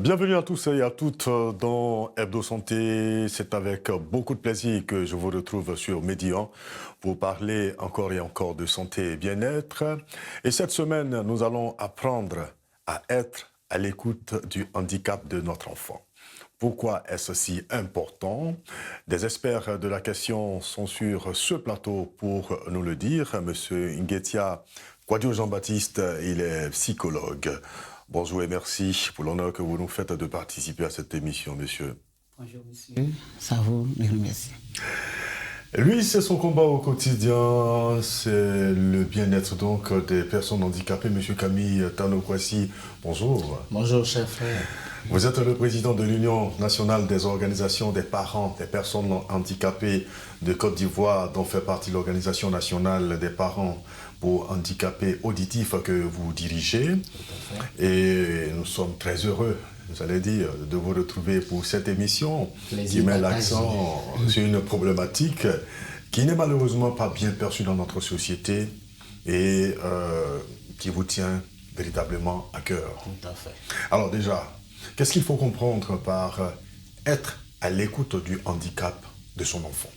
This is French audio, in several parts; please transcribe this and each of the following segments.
Bienvenue à tous et à toutes dans Hebdo Santé. C'est avec beaucoup de plaisir que je vous retrouve sur Médian pour parler encore et encore de santé et bien-être. Et cette semaine, nous allons apprendre à être à l'écoute du handicap de notre enfant. Pourquoi est-ce si important? Des experts de la question sont sur ce plateau pour nous le dire. Monsieur Nguetia Kouadio Jean-Baptiste, il est psychologue. Bonjour et merci pour l'honneur que vous nous faites de participer à cette émission, monsieur. Bonjour, monsieur. Ça vous remercie. Lui, c'est son combat au quotidien, c'est le bien-être donc des personnes handicapées. Monsieur Camille Tanokwasi, bonjour. Bonjour, cher frère. Vous êtes le président de l'Union nationale des organisations des parents des personnes handicapées de Côte d'Ivoire, dont fait partie l'Organisation nationale des parents pour handicapés auditifs que vous dirigez. Et nous sommes très heureux, vous allez dire, de vous retrouver pour cette émission qui met l'accent sur une problématique qui n'est malheureusement pas bien perçue dans notre société et qui vous tient véritablement à cœur. Tout à fait. Alors déjà, qu'est-ce qu'il faut comprendre par être à l'écoute du handicap de son enfant?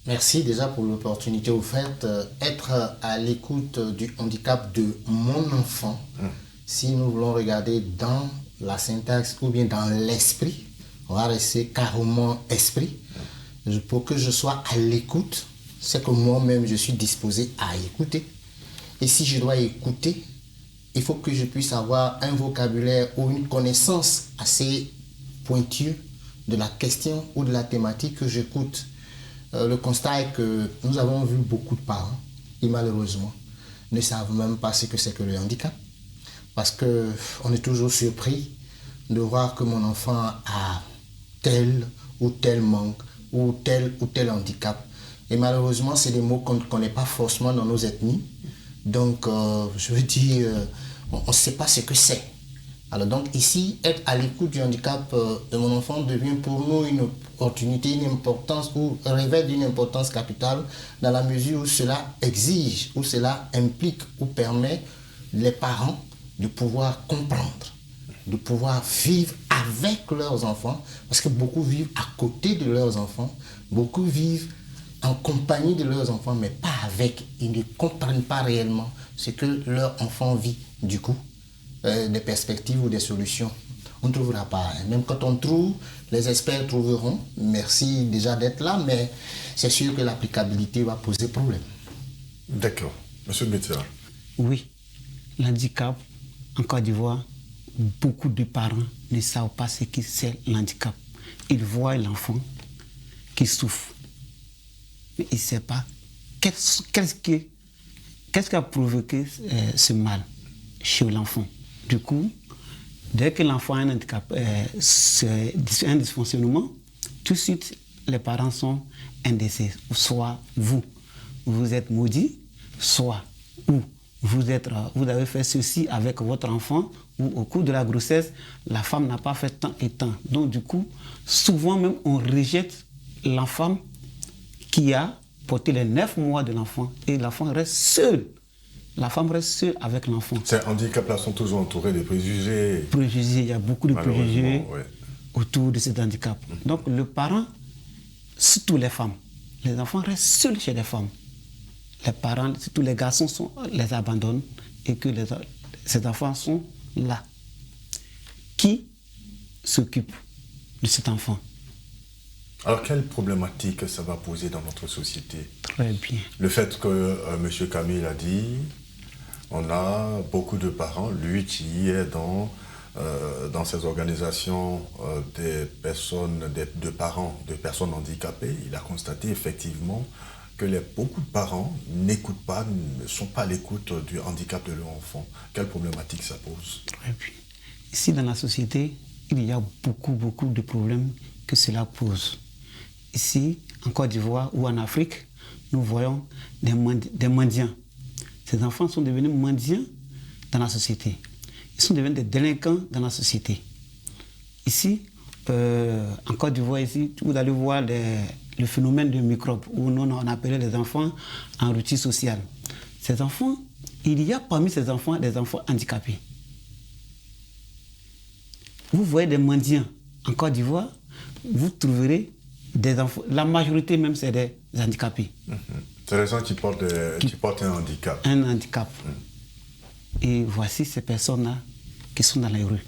Merci déjà pour l'opportunité offerte. Être à l'écoute du handicap de mon enfant, si nous voulons regarder dans la syntaxe ou bien dans l'esprit, on va rester carrément esprit. Pour que je sois à l'écoute, c'est que moi-même je suis disposé à écouter. Et si je dois écouter, il faut que je puisse avoir un vocabulaire ou une connaissance assez pointue de la question ou de la thématique que j'écoute. Le constat est que nous avons vu beaucoup de parents qui malheureusement ne savent même pas ce que c'est que le handicap. Parce qu'on est toujours surpris de voir que mon enfant a tel ou tel manque ou tel handicap. Et malheureusement, c'est des mots qu'on ne connaît pas forcément dans nos ethnies. Donc, je veux dire, on ne sait pas ce que c'est. Alors donc ici, être à l'écoute du handicap de mon enfant devient pour nous une opportunité, une importance ou revêt d'une importance capitale dans la mesure où cela exige, où cela implique ou permet les parents de pouvoir comprendre, de pouvoir vivre avec leurs enfants, parce que beaucoup vivent à côté de leurs enfants, beaucoup vivent en compagnie de leurs enfants, mais pas avec. Ils ne comprennent pas réellement ce que leur enfant vit. Du coup, des perspectives ou des solutions, on ne trouvera pas. Même quand on trouve, les experts trouveront. Merci déjà d'être là, mais c'est sûr que l'applicabilité va poser problème. D'accord. Monsieur le médecin. Oui, l'handicap, en Côte d'Ivoire, beaucoup de parents ne savent pas ce que c'est l'handicap. Ils voient l'enfant qui souffre, mais ils ne savent pas qu'est-ce qui a provoqué ce mal chez l'enfant. Du coup, dès que l'enfant a un handicap, c'est un dysfonctionnement, tout de suite, les parents sont indécis. Soit vous êtes maudit, soit vous avez fait ceci avec votre enfant, ou au cours de la grossesse, la femme n'a pas fait tant et tant. Donc du coup, souvent même, on rejette l'enfant qui a porté les 9 mois de l'enfant et l'enfant reste seul. La femme reste seule avec l'enfant. Ces handicaps-là sont toujours entourés de préjugés. Préjugés, il y a beaucoup de préjugés autour de cet handicap. Donc le parent, surtout les femmes, les enfants restent seuls chez les femmes. Les parents, surtout les garçons, les abandonnent et que ces enfants sont là. Qui s'occupe de cet enfant? Alors, quelle problématique ça va poser dans notre société? Très bien. Le fait que M. Camille a dit, on a beaucoup de parents, lui qui est dans ces organisations des personnes, de parents, de personnes handicapées, il a constaté effectivement que beaucoup de parents n'écoutent pas, ne sont pas à l'écoute du handicap de leur enfant. Quelle problématique ça pose? Très bien. Ici, dans la société, il y a beaucoup de problèmes que cela pose. Ici, en Côte d'Ivoire ou en Afrique, nous voyons des mendiants. Ces enfants sont devenus mendiants dans la société. Ils sont devenus des délinquants dans la société. Ici, en Côte d'Ivoire, ici, vous allez voir le phénomène de microbes, où nous on appelait les enfants en rupture sociale. Ces enfants, il y a parmi ces enfants des enfants handicapés. vous voyez des mendiants en Côte d'Ivoire, vous trouverez des enfants. La majorité même, c'est des handicapés. C'est les gens qui portent un handicap. Un handicap. Et voici ces personnes-là qui sont dans les rues.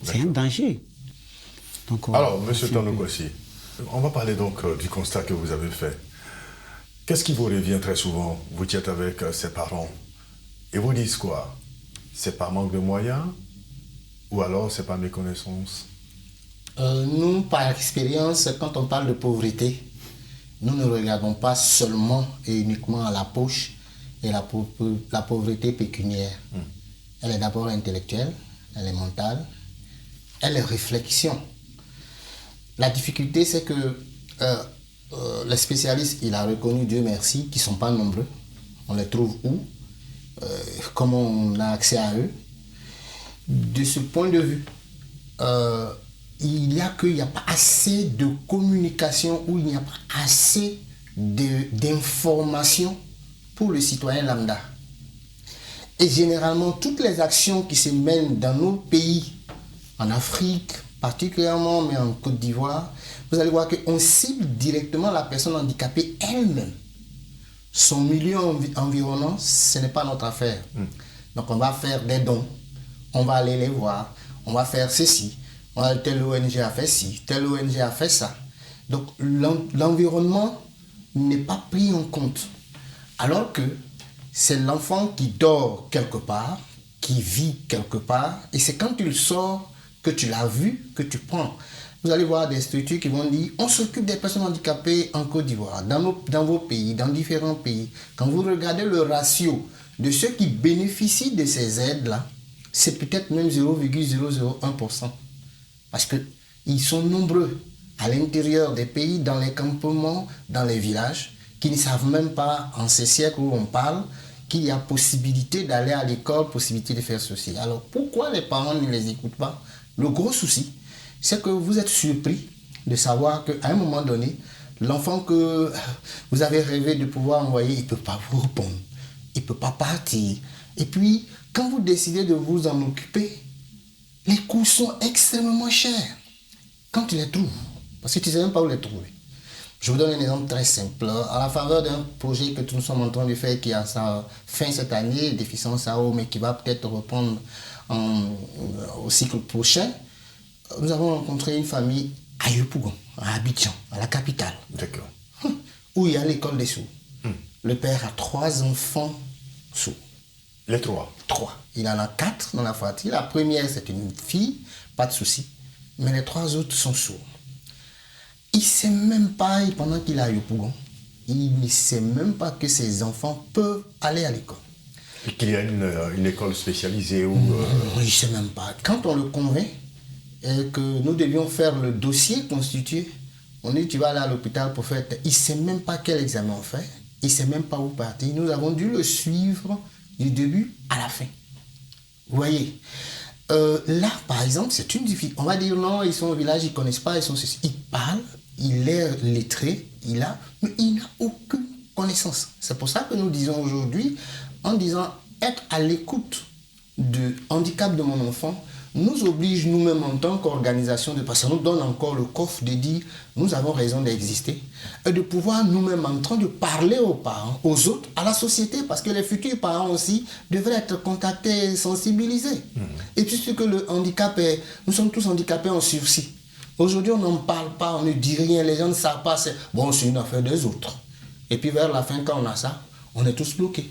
C'est un danger. Donc, alors, M. Tanokossi, on va parler donc du constat que vous avez fait. Qu'est-ce qui vous revient très souvent? Vous êtes avec ses parents et vous disent quoi? C'est par manque de moyens ou alors c'est par méconnaissance? Nous, par expérience, quand on parle de pauvreté, nous ne regardons pas seulement et uniquement à la poche et la pauvreté pécuniaire. Elle est d'abord intellectuelle, elle est mentale, elle est réflexion. La difficulté, c'est que les spécialistes, il a reconnu, Dieu merci, qui ne sont pas nombreux. On les trouve où? Comment on a accès à eux? De ce point de vue, il n'y a pas assez de communication ou il n'y a pas assez d'informations pour le citoyen lambda. Et généralement, toutes les actions qui se mènent dans nos pays, en Afrique particulièrement, mais en Côte d'Ivoire, vous allez voir qu'on cible directement la personne handicapée elle-même. Son milieu environnant, ce n'est pas notre affaire. Donc on va faire des dons, on va aller les voir, on va faire ceci, telle ONG a fait ci, telle ONG a fait ça. Donc l'environnement n'est pas pris en compte. Alors que c'est l'enfant qui dort quelque part, qui vit quelque part, et c'est quand il sort que tu l'as vu, que tu prends. Vous allez voir des structures qui vont dire on s'occupe des personnes handicapées en Côte d'Ivoire, dans vos pays, dans différents pays. Quand vous regardez le ratio de ceux qui bénéficient de ces aides-là, c'est peut-être même 0,001%. Parce qu'ils sont nombreux à l'intérieur des pays, dans les campements, dans les villages, qui ne savent même pas, en ces siècles où on parle, qu'il y a possibilité d'aller à l'école, possibilité de faire ceci. Alors pourquoi les parents ne les écoutent pas? Le gros souci, c'est que vous êtes surpris de savoir qu'à un moment donné, l'enfant que vous avez rêvé de pouvoir envoyer, il ne peut pas vous répondre, il ne peut pas partir. Et puis, quand vous décidez de vous en occuper, les coûts sont extrêmement chers quand tu les trouves, parce que tu ne sais même pas où les trouver. Je vous donne un exemple très simple. À la faveur d'un projet que nous sommes en train de faire qui a sa fin cette année, déficience AO, mais qui va peut-être reprendre au cycle prochain, nous avons rencontré une famille à Yopougon, à Abidjan, à la capitale. D'accord. Où il y a l'école des sourds. Le père a 3 enfants sourds. Les 3? 3. Il en a 4 dans la fratrie. La première, c'est une fille, pas de souci. Mais les 3 autres sont sourds. Il ne sait même pas, pendant qu'il est à Yopougon, il ne sait même pas que ses enfants peuvent aller à l'école. Et qu'il y a une école spécialisée où... Il ne sait même pas. Quand on le convainc que nous devions faire le dossier constitué, on dit tu vas aller à l'hôpital pour faire... Il ne sait même pas quel examen on fait. Il ne sait même pas où partir. Nous avons dû le suivre du début à la fin. Vous voyez, là, par exemple, c'est une difficulté. On va dire non, ils sont au village, ils ne connaissent pas, ils sont ceci. Ils parlent, il est lettré, mais il n'a aucune connaissance. C'est pour ça que nous disons aujourd'hui, en disant être à l'écoute du handicap de mon enfant, nous oblige nous-mêmes en tant qu'organisation, parce que ça nous donne encore le coffre de dire nous avons raison d'exister, et de pouvoir nous-mêmes en train de parler aux parents, aux autres, à la société, parce que les futurs parents aussi devraient être contactés et sensibilisés. Et puisque le handicap nous sommes tous handicapés en sursis. Aujourd'hui, on n'en parle pas, on ne dit rien, les gens ne savent pas, c'est une affaire des autres. Et puis vers la fin, quand on a ça, on est tous bloqués.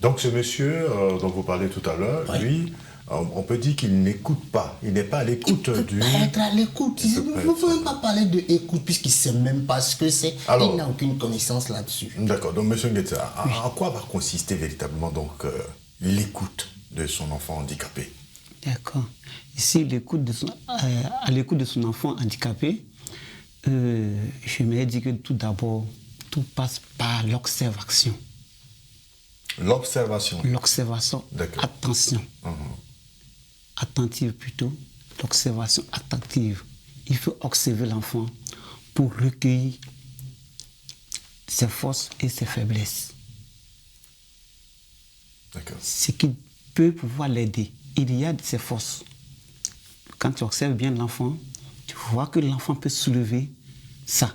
Donc ce monsieur dont vous parlez tout à l'heure, lui, on peut dire qu'il n'écoute pas, il n'est pas à l'écoute du... Il peut pas être à l'écoute, il ne peut même pas parler d'écoute puisqu'il ne sait même pas ce que c'est, il n'a aucune connaissance là-dessus. D'accord, donc monsieur Nguetsa, en quoi va consister véritablement donc l'écoute de son enfant handicapé? D'accord. Ici, à l'écoute de son enfant handicapé, je me dis que tout d'abord, tout passe par l'observation. L'observation. L'observation. D'accord. Attention. Attentive plutôt. L'observation attentive. Il faut observer l'enfant pour recueillir ses forces et ses faiblesses. D'accord. Ce qui peut pouvoir l'aider. Il y a ses forces. quand tu observes bien l'enfant, tu vois que l'enfant peut soulever ça.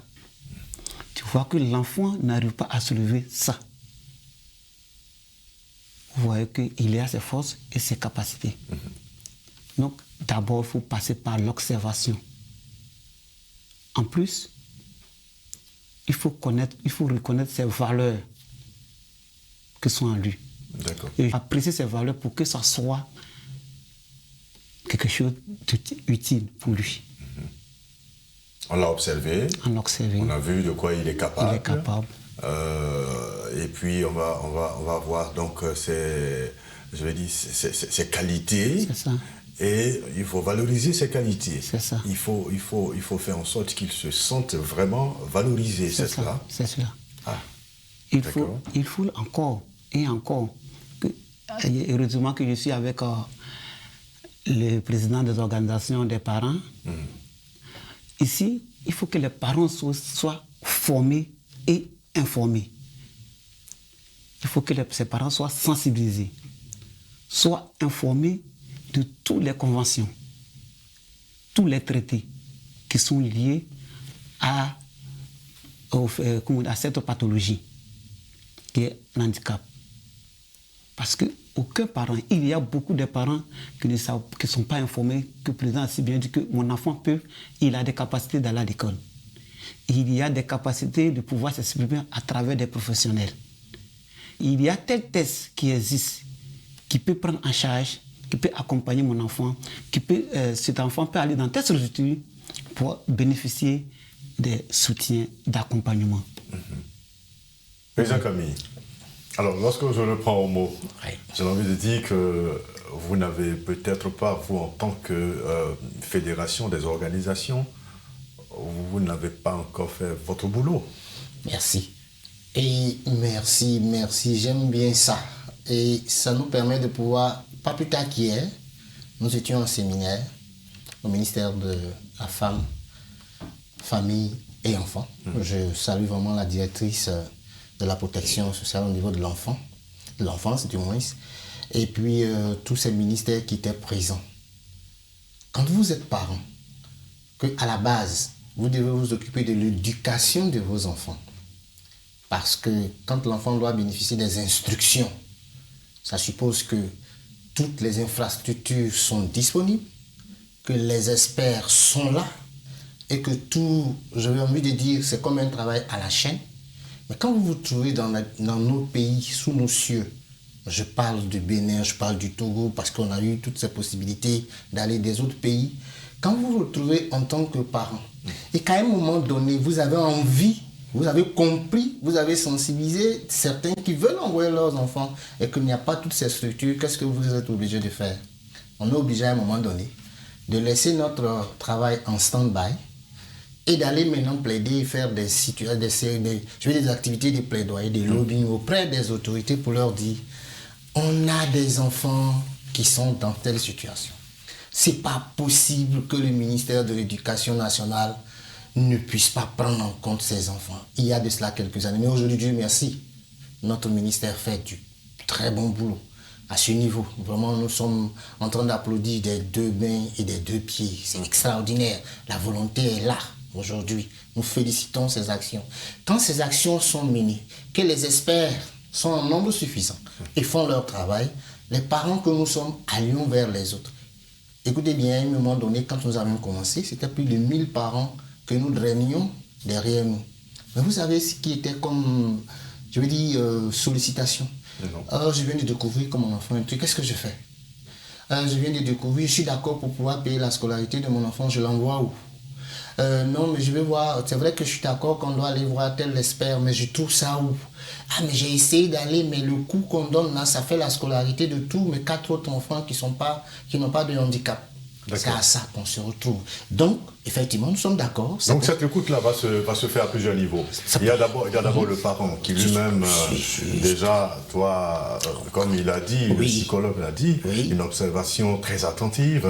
Tu vois que l'enfant n'arrive pas à soulever ça. Vous voyez qu'il a ses forces et ses capacités. Donc, d'abord, il faut passer par l'observation. En plus, il faut reconnaître ses valeurs qui sont en lui. D'accord. Et apprécier ses valeurs pour que ça soit quelque chose d'utile pour lui. On l'a observé. On l'a observé. On a vu de quoi il est capable. Il est capable. Et puis on va voir donc ses qualités. C'est ça. Et il faut valoriser ses qualités. C'est ça. Il faut faire en sorte qu'il se sente vraiment valorisé, c'est cela. C'est cela. Ah, il faut encore et encore. Heureusement que je suis avec le président des organisations des parents. Ici, il faut que les parents soient formés et informés. Il faut que ces parents soient sensibilisés, soient informés de toutes les conventions, tous les traités qui sont liés à cette pathologie qui est l'handicap. Parce qu'aucun parent, il y a beaucoup de parents qui ne sont pas informés, que le président a si bien dit que mon enfant il a des capacités d'aller à l'école. Il y a des capacités de pouvoir s'exprimer à travers des professionnels. Il y a tel test qui existe, qui peut prendre en charge, qui peut accompagner mon enfant, cet enfant peut aller dans telle structure pour bénéficier des soutiens d'accompagnement. Président Camille, alors lorsque je le prends au mot, j'ai envie de dire que vous n'avez peut-être pas, vous en tant que fédération des organisations, vous n'avez pas encore fait votre boulot. Merci. Et merci. J'aime bien ça. Et ça nous permet de pouvoir, pas plus tard qu'hier, nous étions en séminaire au ministère de la Femme, Famille et Enfants. Je salue vraiment la directrice de la protection sociale au niveau de l'enfance du moins, et puis tous ces ministères qui étaient présents. Quand vous êtes parent, qu'à la base, vous devez vous occuper de l'éducation de vos enfants. Parce que quand l'enfant doit bénéficier des instructions, ça suppose que toutes les infrastructures sont disponibles, que les experts sont là, et que tout, j'avais envie de dire, c'est comme un travail à la chaîne. Mais quand vous vous trouvez dans nos pays, sous nos cieux, je parle du Bénin, je parle du Togo, parce qu'on a eu toutes ces possibilités d'aller des autres pays. Quand vous vous retrouvez en tant que parent, et qu'à un moment donné, vous avez envie, vous avez compris, vous avez sensibilisé certains qui veulent envoyer leurs enfants et qu'il n'y a pas toutes ces structures, qu'est-ce que vous êtes obligé de faire? On est obligé à un moment donné de laisser notre travail en stand-by et d'aller maintenant plaider, faire des activités de plaidoyer, des lobbying auprès des autorités pour leur dire on a des enfants qui sont dans telle situation. C'est pas possible que le ministère de l'Éducation nationale ne puisse pas prendre en compte ces enfants. Il y a de cela quelques années. Mais aujourd'hui, Dieu merci, notre ministère fait du très bon boulot à ce niveau. Vraiment, nous sommes en train d'applaudir des deux mains et des deux pieds. C'est extraordinaire. La volonté est là aujourd'hui. Nous félicitons ces actions. Quand ces actions sont menées, que les experts sont en nombre suffisant et font leur travail, les parents que nous sommes allions vers les autres. Écoutez bien, à un moment donné, quand nous avions commencé, c'était plus de 1000 parents que nous drainions derrière nous. Mais vous savez ce qui était comme, je veux dire, sollicitation. Alors, je viens de découvrir que mon enfant est un truc, qu'est-ce que je fais? Je viens de découvrir, je suis d'accord pour pouvoir payer la scolarité de mon enfant, je l'envoie où? Non, mais je vais voir, c'est vrai que je suis d'accord qu'on doit aller voir tel expert, mais je trouve ça où? Ah, mais j'ai essayé d'aller, mais le coût qu'on donne là, ça fait la scolarité de tous mes 4 autres enfants qui n'ont pas de handicap. C'est à ça qu'on se retrouve. Donc, effectivement, nous sommes d'accord. Donc, cette écoute-là va se faire à plusieurs niveaux. Il y a d'abord le parent qui lui-même, déjà, toi, comme il a dit, le psychologue l'a dit, une observation très attentive.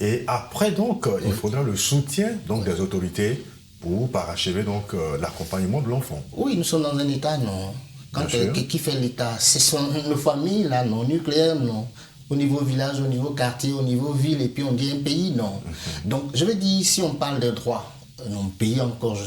Et après, donc, il faudra le soutien donc, des autorités pour parachever donc, l'accompagnement de l'enfant. Oui, nous sommes dans un état, non. Qui fait l'état? C'est nos familles, là, non. Nucléaire, non. au niveau village, au niveau quartier, au niveau ville, et puis on dit un pays, non. Donc, je veux dire, si on parle des droits, mon pays encore,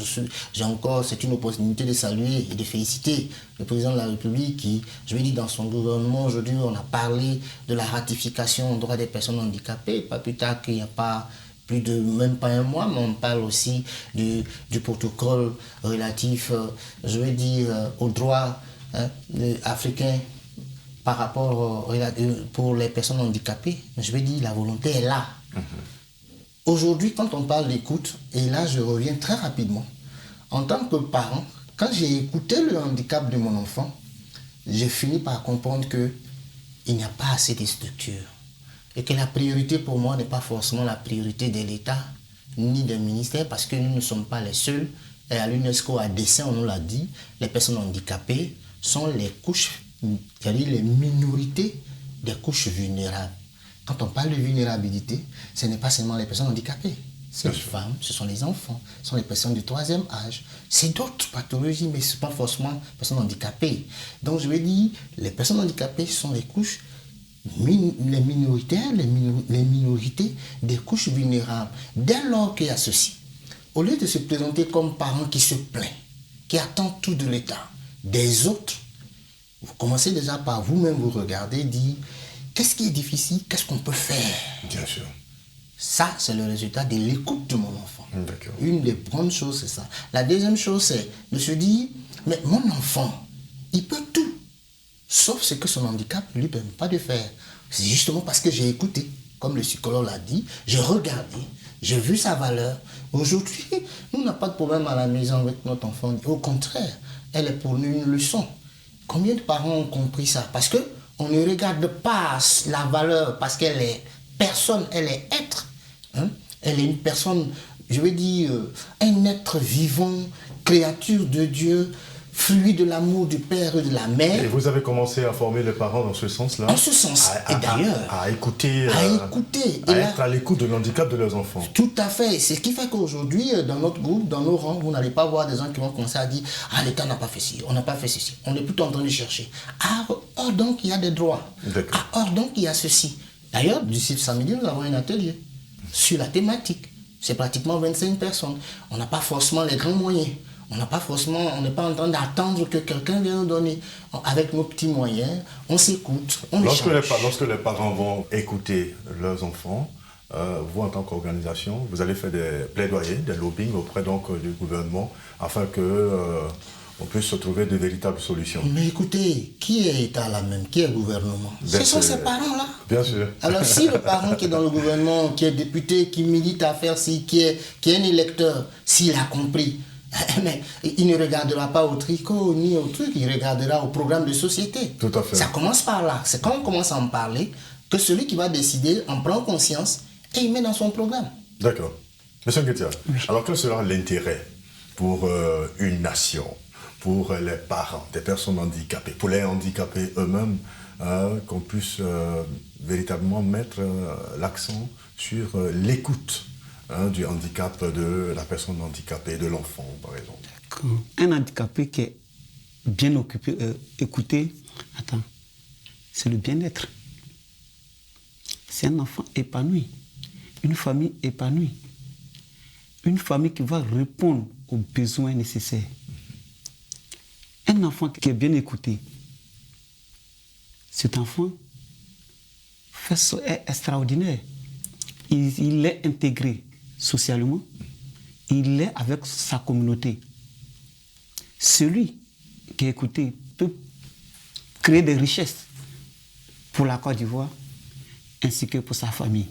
c'est une opportunité de saluer et de féliciter le président de la République qui, je veux dire, dans son gouvernement, aujourd'hui, on a parlé de la ratification des droits des personnes handicapées, pas plus tard qu'il n'y a pas même pas un mois, mais on parle aussi du protocole relatif, je veux dire, aux droits africains par rapport pour les personnes handicapées. Je veux dire, la volonté est là. Aujourd'hui, quand on parle d'écoute, et là je reviens très rapidement, en tant que parent, quand j'ai écouté le handicap de mon enfant, j'ai fini par comprendre qu'il n'y a pas assez de structures. Et que la priorité pour moi n'est pas forcément la priorité de l'État, ni des ministères, parce que nous ne sommes pas les seuls. Et à l'UNESCO, à dessein, on nous l'a dit, les personnes handicapées sont les couches, c'est-à-dire les minorités des couches vulnérables. Quand on parle de vulnérabilité, ce n'est pas seulement les personnes handicapées. C'est les femmes, ce sont les enfants, ce sont les personnes du troisième âge. C'est d'autres pathologies, mais ce n'est pas forcément les personnes handicapées. Donc je veux dire, les personnes handicapées sont les couches, les minoritaires, les minorités des couches vulnérables. Dès lors qu'il y a ceci, au lieu de se présenter comme parent qui se plaint, qui attend tout de l'État, des autres, vous commencez déjà par vous-même vous regarder, dire qu'est-ce qui est difficile, qu'est-ce qu'on peut faire. Bien sûr. Ça, c'est le résultat de l'écoute de mon enfant. D'accord. Une des grandes choses, c'est ça. La deuxième chose, c'est de se dire, mais mon enfant, il peut tout, sauf ce que son handicap ne lui permet pas de faire. C'est justement parce que j'ai écouté, comme le psychologue l'a dit, j'ai regardé, j'ai vu sa valeur. Aujourd'hui, nous n'avons pas de problème à la maison avec notre enfant. Au contraire, elle est pour nous une leçon. Combien de parents ont compris ça? Parce qu'on ne regarde pas la valeur parce qu'elle est personne, elle est être. Hein? Elle est une personne, je veux dire, un être vivant, créature de Dieu, fruit de l'amour du Père et de la Mère. Et vous avez commencé à former les parents dans ce sens-là? En ce sens. Et d'ailleurs, à écouter. À écouter. À être à l'écoute de l'handicap de leurs enfants. Tout à fait. C'est ce qui fait qu'aujourd'hui, dans notre groupe, dans nos rangs, vous n'allez pas voir des gens qui vont commencer à dire « Ah, l'État n'a pas fait ci, on n'a pas fait ceci. » On est plutôt en train de chercher. Ah, or donc, il y a des droits. Ah, or donc, il y a ceci. D'ailleurs, d'ici samedi, nous avons un atelier sur la thématique. C'est pratiquement 25 personnes. On n'a pas forcément les grands moyens. On n'est pas en train d'attendre que quelqu'un vienne nous donner. Avec nos petits moyens, on s'écoute, on lorsque les parents vont écouter leurs enfants, vous, en tant qu'organisation, vous allez faire des plaidoyers, des lobbying auprès donc, du gouvernement afin que on puisse se trouver de véritables solutions. Mais écoutez, qui est État là même? Qui est gouvernement? Ce sont ces parents-là. Bien sûr. Alors si le parent qui est dans le gouvernement, qui est député, qui milite à faire ci, qui est un électeur, s'il a compris, mais il ne regardera pas au tricot ni au truc, il regardera au programme de société. Tout à fait. Ça commence par là. C'est quand on commence à en parler que celui qui va décider en prend conscience et il met dans son programme. D'accord. Monsieur Nguetia, alors quel sera l'intérêt pour une nation, pour les parents des personnes handicapées, pour les handicapés eux-mêmes, qu'on puisse véritablement mettre l'accent sur l'écoute du handicap de la personne handicapée, de l'enfant, par exemple. Un handicapé qui est bien occupé, écouté, c'est le bien-être. C'est un enfant épanoui, une famille épanouie, une famille qui va répondre aux besoins nécessaires. Un enfant qui est bien écouté, cet enfant est extraordinaire. Il est intégré socialement, il est avec sa communauté. Celui qui est écouté peut créer des richesses pour la Côte d'Ivoire ainsi que pour sa famille.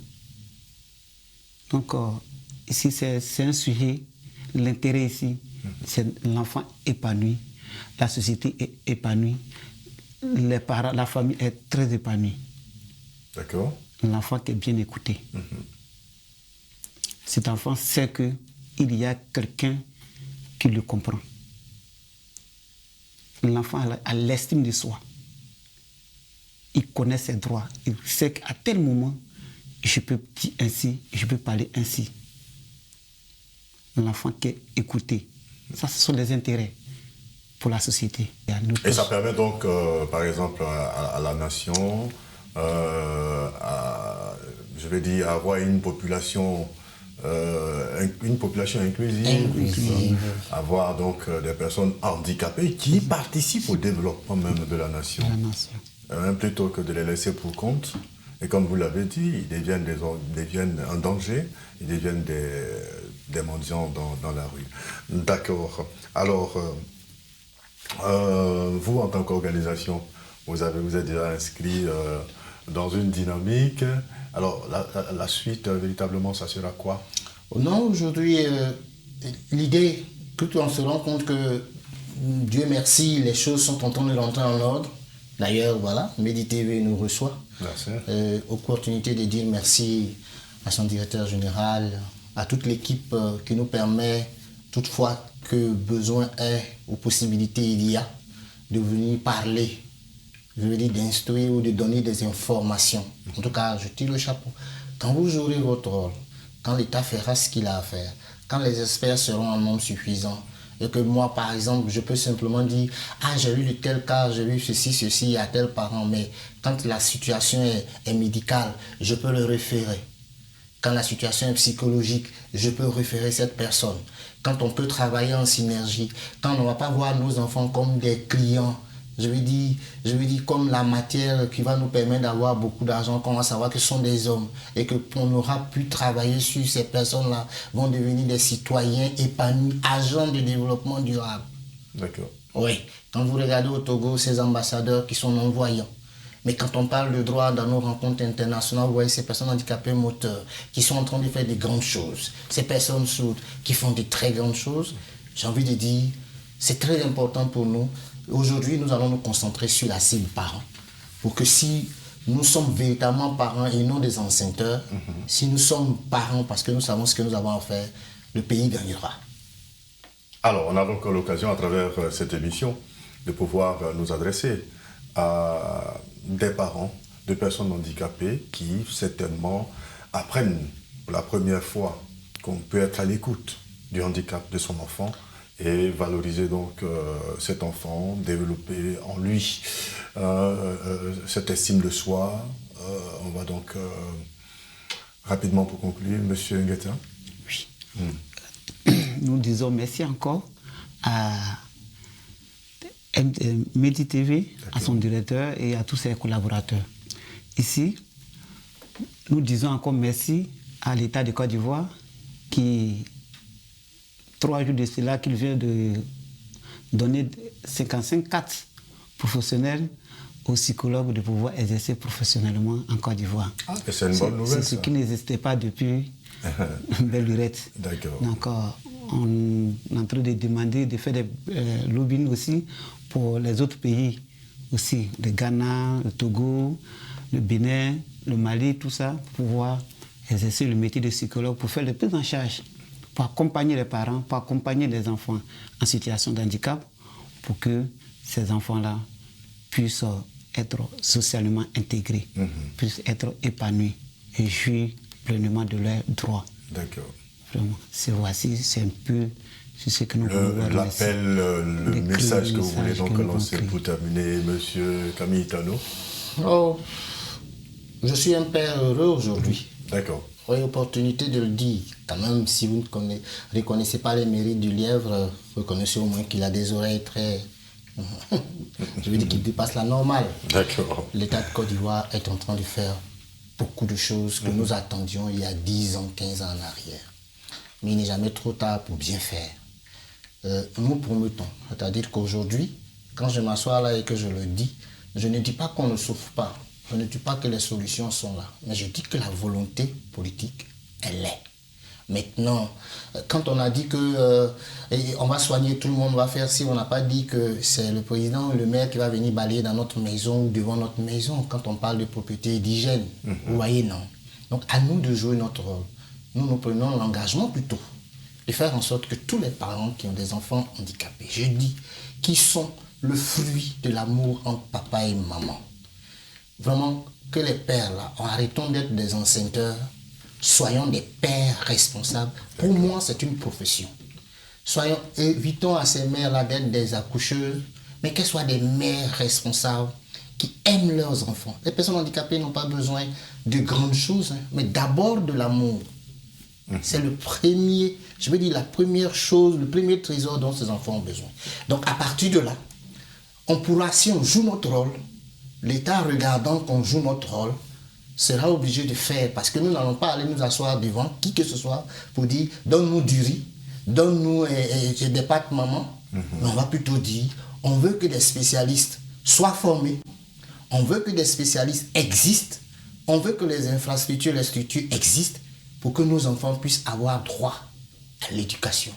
Donc, ici, c'est un sujet, l'intérêt ici, c'est l'enfant épanoui, la société est épanouie, les parents, la famille est très épanouie. D'accord. L'enfant qui est bien écouté. Cet enfant sait qu'il y a quelqu'un qui le comprend. L'enfant a l'estime de soi. Il connaît ses droits. Il sait qu'à tel moment, je peux dire ainsi, je peux parler ainsi. L'enfant qui est écouté. Ça, ce sont les intérêts pour la société. Et ça permet donc, par exemple, à la nation je vais dire, avoir une population inclusive, avoir donc des personnes handicapées qui participent au développement même de la nation. Plutôt que de les laisser pour compte. Et comme vous l'avez dit, ils deviennent un danger, ils deviennent des mendiants dans la rue. D'accord. Alors, vous, en tant qu'organisation, vous êtes déjà inscrit dans une dynamique. Alors, la suite, véritablement, ça sera quoi? Non, aujourd'hui, l'idée, plutôt on se rend compte que, Dieu merci, les choses sont en train de rentrer en ordre. D'ailleurs, voilà, Medi TV nous reçoit. Merci. Opportunité de dire merci à son directeur général, à toute l'équipe qui nous permet, toutefois que besoin est ou possibilité il y a, de venir parler, je veux dire d'instruire ou de donner des informations. En tout cas, je tire le chapeau. Quand vous jouerez votre rôle, quand l'État fera ce qu'il a à faire, quand les experts seront en nombre suffisant, et que moi, par exemple, je peux simplement dire « Ah, j'ai eu de tel cas, j'ai eu ceci, à tel parent. » Mais quand la situation est médicale, je peux le référer. Quand la situation est psychologique, je peux référer cette personne. Quand on peut travailler en synergie, quand on ne va pas voir nos enfants comme des clients, je veux dire comme la matière qui va nous permettre d'avoir beaucoup d'argent, qu'on va savoir que ce sont des hommes et qu'on aura pu travailler sur ces personnes-là, vont devenir des citoyens épanouis, agents de développement durable. D'accord. Oui, quand vous regardez au Togo, ces ambassadeurs qui sont non-voyants, mais quand on parle de droit dans nos rencontres internationales, vous voyez ces personnes handicapées moteurs qui sont en train de faire des grandes choses, ces personnes sourdes qui font de très grandes choses, j'ai envie de dire, c'est très important pour nous. Aujourd'hui, nous allons nous concentrer sur la cible parents. Pour que si nous sommes véritablement parents et non des enceinteur, si nous sommes parents parce que nous savons ce que nous avons à faire, le pays gagnera. Alors, on a donc l'occasion à travers cette émission de pouvoir nous adresser à des parents de personnes handicapées qui certainement apprennent pour la première fois qu'on peut être à l'écoute du handicap de son enfant et valoriser donc cet enfant, développer en lui cette estime de soi. On va donc rapidement pour conclure, Monsieur Ngueta. Oui. Nous disons merci encore à Medi TV, à son directeur et à tous ses collaborateurs. Ici, nous disons encore merci à l'État de Côte d'Ivoire qui, 3 jours de cela, qu'il vient de donner 55 cartes professionnelles aux psychologues de pouvoir exercer professionnellement en Côte d'Ivoire. Ah, c'est une bonne nouvelle. C'est ce qui n'existait pas depuis belle lurette. D'accord. Donc, on est en train de demander de faire des lobbying aussi pour les autres pays aussi, le Ghana, le Togo, le Bénin, le Mali, tout ça, pour pouvoir exercer le métier de psychologue, pour faire les prises en charge, pour accompagner les parents, pour accompagner les enfants en situation de handicap, pour que ces enfants-là puissent être socialement intégrés, puissent être épanouis et jouir pleinement de leurs droits. D'accord. Vraiment, c'est un peu ce que nous voulons l'appel, le message que vous voulez donc lancer pour terminer, Monsieur Camille Tano. Oh, je suis un père heureux aujourd'hui. D'accord. Oui, opportunité de le dire. Quand même, si vous ne reconnaissez pas les mérites du lièvre, reconnaissez au moins qu'il a des oreilles très... je veux dire qu'il dépasse la normale. D'accord. L'État de Côte d'Ivoire est en train de faire beaucoup de choses que nous attendions il y a 10 ans, 15 ans en arrière. Mais il n'est jamais trop tard pour bien faire. Nous promettons, c'est-à-dire qu'aujourd'hui, quand je m'assois là et que je le dis, je ne dis pas qu'on ne souffre pas, je ne dis pas que les solutions sont là, mais je dis que la volonté politique, elle est. Maintenant, quand on a dit que on va soigner tout le monde, on va faire ci, on n'a pas dit que c'est le président ou le maire qui va venir balayer dans notre maison ou devant notre maison. Quand on parle de propriété et d'hygiène, vous voyez, non. Donc à nous de jouer notre rôle. Nous prenons l'engagement plutôt de faire en sorte que tous les parents qui ont des enfants handicapés, je dis, qui sont le fruit de l'amour entre papa et maman, vraiment que les pères là, arrêtons d'être des enceinteur, soyons des pères responsables. Pour moi, c'est une profession. Évitons à ces mères là d'être des accoucheuses, mais qu'elles soient des mères responsables qui aiment leurs enfants. Les personnes handicapées n'ont pas besoin de grandes choses, hein, mais d'abord de l'amour. C'est le premier, je veux dire la première chose, le premier trésor dont ces enfants ont besoin. Donc à partir de là, on pourra, si on joue notre rôle, l'État regardant qu'on joue notre rôle, sera obligé de faire, parce que nous n'allons pas aller nous asseoir devant qui que ce soit pour dire donne-nous du riz, donne-nous des pâtes maman. Mais on va plutôt dire, on veut que des spécialistes soient formés, on veut que des spécialistes existent, on veut que les infrastructures, les structures existent pour que nos enfants puissent avoir droit à l'éducation,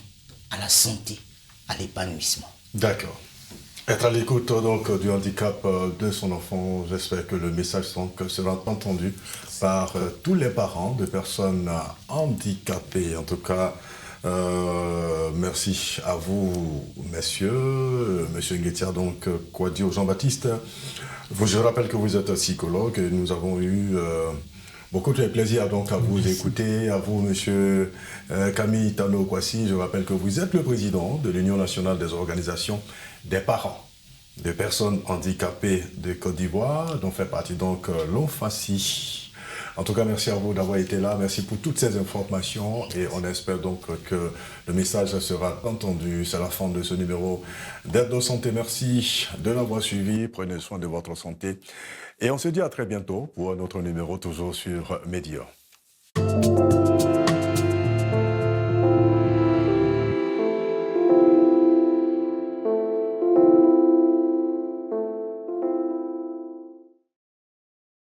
à la santé, à l'épanouissement. D'accord. Être à l'écoute donc du handicap de son enfant, j'espère que le message sera entendu par tous les parents de personnes handicapées. En tout cas, merci à vous, messieurs. Monsieur Nguetia, donc, quoi dire Jean-Baptiste. Je rappelle que vous êtes psychologue et nous avons eu beaucoup de plaisir donc à vous écouter. À vous, monsieur Camille Tano-Kwasi, je rappelle que vous êtes le président de l'Union nationale des organisations des parents de personnes handicapées de Côte d'Ivoire, dont fait partie donc l'ONFACI. En tout cas, merci à vous d'avoir été là. Merci pour toutes ces informations et on espère donc que le message sera entendu. C'est la fin de ce numéro d'Hebdo Santé. Merci de l'avoir suivi. Prenez soin de votre santé. Et on se dit à très bientôt pour un autre numéro toujours sur Média.